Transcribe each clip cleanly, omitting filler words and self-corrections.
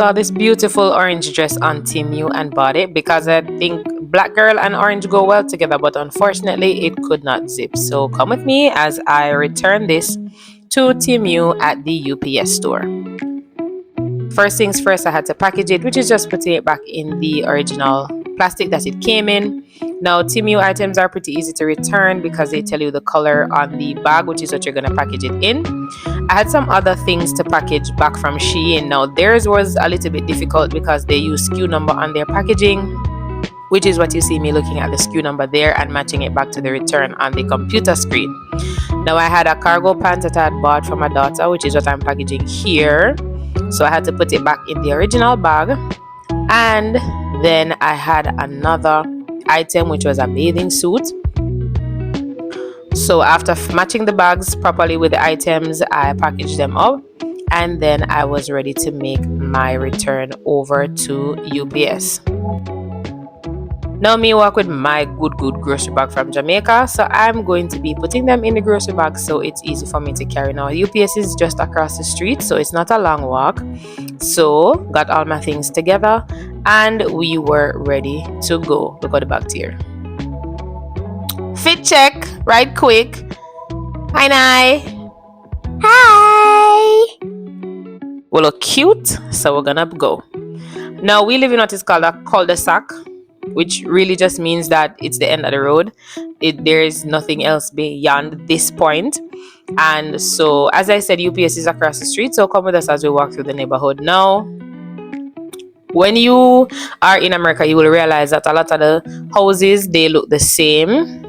saw this beautiful orange dress on Temu and bought it because I think black girl and orange go well together, but unfortunately it could not zip. So come with me as I return this to Temu at the UPS store. First things first, I had to package it, which is just putting it back in the original plastic that it came in. Now, Temu items are pretty easy to return because they tell you the color on the bag, which is what you're going to package it in. I had some other things to package back from Shein. Now, theirs was a little bit difficult because they use SKU number on their packaging, which is what you see me looking at the SKU number there and matching it back to the return on the computer screen. Now, I had a cargo pants that I had bought for my daughter, which is what I'm packaging here. So I had to put it back in the original bag. And then I had another item, which was a bathing suit. So after matching the bags properly with the items, I packaged them up. And then I was ready to make my return over to UPS. Now me walk with my good grocery bag from Jamaica, so I'm going to be putting them in the grocery bag so it's easy for me to carry. Now UPS is just across the street, so it's not a long walk. So got all my things together and we were ready to go. Look at the bag here. Fit check right quick. Hi. We look cute, so we're gonna go. Now we live in what is called a cul-de-sac, which really just means that it's the end of the road. There is nothing else beyond this point. And so, as I said, UPS is across the street, so come with us as we walk through the neighborhood. Now, when you are in America, you will realize that a lot of the houses, they look the same,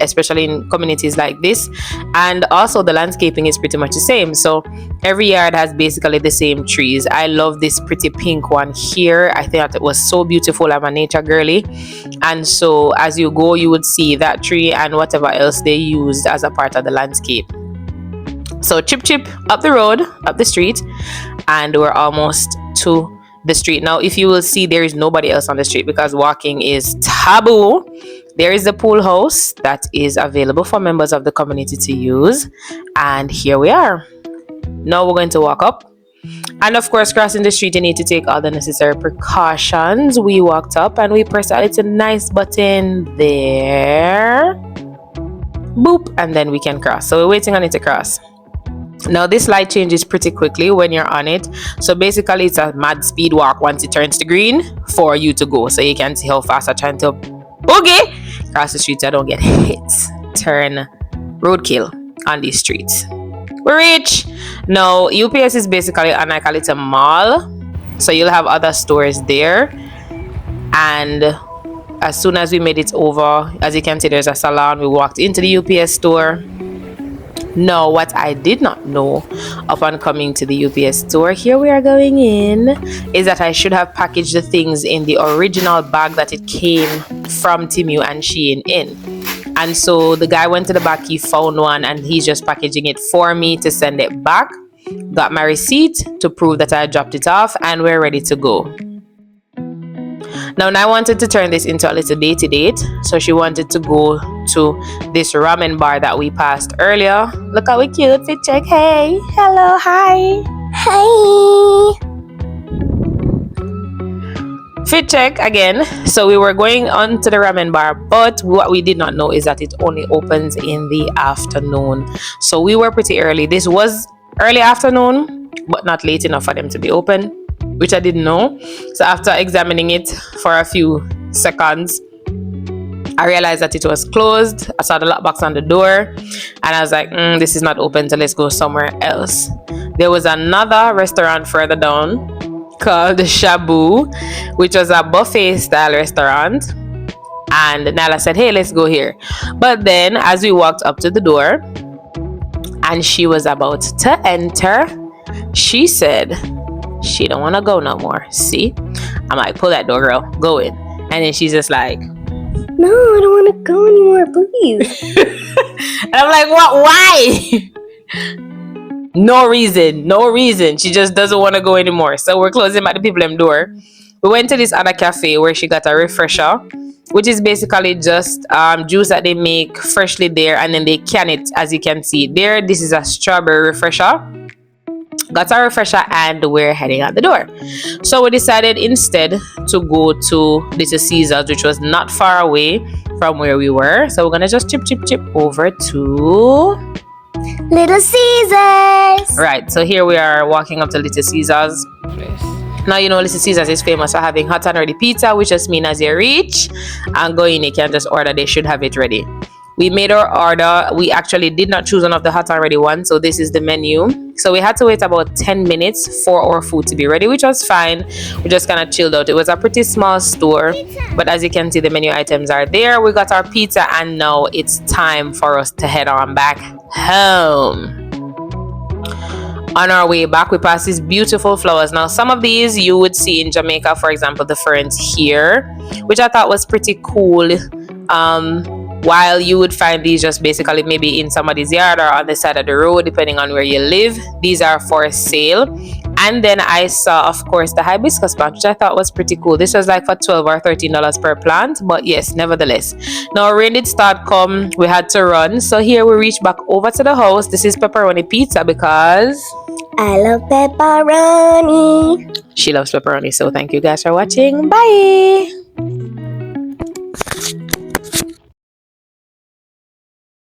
especially in communities like this, and also the landscaping is pretty much the same. So every yard has basically the same trees. I love this pretty pink one here. I think that it was so beautiful. I'm a nature girly, and so as you go, you would see that tree and whatever else they used as a part of the landscape. So chip up the road, up the street, and we're almost to the street. Now if you will see, there is nobody else on the street because walking is taboo. There is the pool house that is available for members of the community to use, and here we are. Now we're going to walk up, and of course crossing the street you need to take all the necessary precautions. We walked up and we pressed out. It's a nice button there, boop, and then we can cross. So we're waiting on it to cross. Now this light changes pretty quickly when you're on it, so basically it's a mad speed walk once it turns to green for you to go, so you can see how fast I'm trying to boogie cross the streets. I don't get hit, turn roadkill on these streets. We're rich. Now UPS is basically, and I call it a mall, so you'll have other stores there. And as soon as we made it over, as you can see, there's a salon. We walked into the UPS store. Now, what I did not know upon coming to the UPS store, here we are going in, is that I should have packaged the things in the original bag that it came from Temu and Shein in. And so the guy went to the back, he found one, and he's just packaging it for me to send it back. Got my receipt to prove that I dropped it off, and we're ready to go. Now, I wanted to turn this into a little datey date, so she wanted to go to this ramen bar that we passed earlier. Look how we cute. Fit check. Hey, hello, hi. Fit check again. So we were going on to the ramen bar, but what we did not know is that it only opens in the afternoon. So we were pretty early. This was early afternoon, but not late enough for them to be open, which I didn't know. So after examining it for a few seconds, I realized that it was closed. I saw the lockbox on the door and I was like, this is not open, so let's go somewhere else. There was another restaurant further down called Shabu, which was a buffet style restaurant, and Nala said, hey, let's go here. But then as we walked up to the door and she was about to enter, she said she don't want to go no more. See, I'm like, pull that door, girl, go in. And then she's just like, no, I don't want to go anymore, please. And I'm like, what? Why? No reason. She just doesn't want to go anymore. So we're closing at the people them door. We went to this other cafe where she got a refresher, which is basically just juice that they make freshly there, and then they can it, as you can see there. This is a strawberry refresher. got our refresher, and we're heading out the door. So we decided instead to go to Little Caesars, which was not far away from where we were. So we're gonna just chip over to Little Caesars. Right, so here we are walking up to Little Caesars. Now, you know, Little Caesars is famous for having hot and ready pizza, which just means as you reach and go in, you can just order. They should have it ready. We made our order. We actually did not choose one of the hot and ready ones, so this is the menu. So we had to wait about 10 minutes for our food to be ready, which was fine. We just kind of chilled out. It was a pretty small store, but as you can see, the menu items are there. We got our pizza, and now it's time for us to head on back home. On our way back, we passed these beautiful flowers. Now, some of these you would see in Jamaica, for example, the ferns here, which I thought was pretty cool. While you would find these just basically maybe in somebody's yard or on the side of the road, depending on where you live. These are for sale. And then I saw, of course, the hibiscus plant, which I thought was pretty cool. This was like for $12 or $13 per plant, but yes, nevertheless. Now, rain did start come. We had to run. So here we reach back over to the house. This is pepperoni pizza because I love pepperoni. she loves pepperoni. So thank you guys for watching. Bye.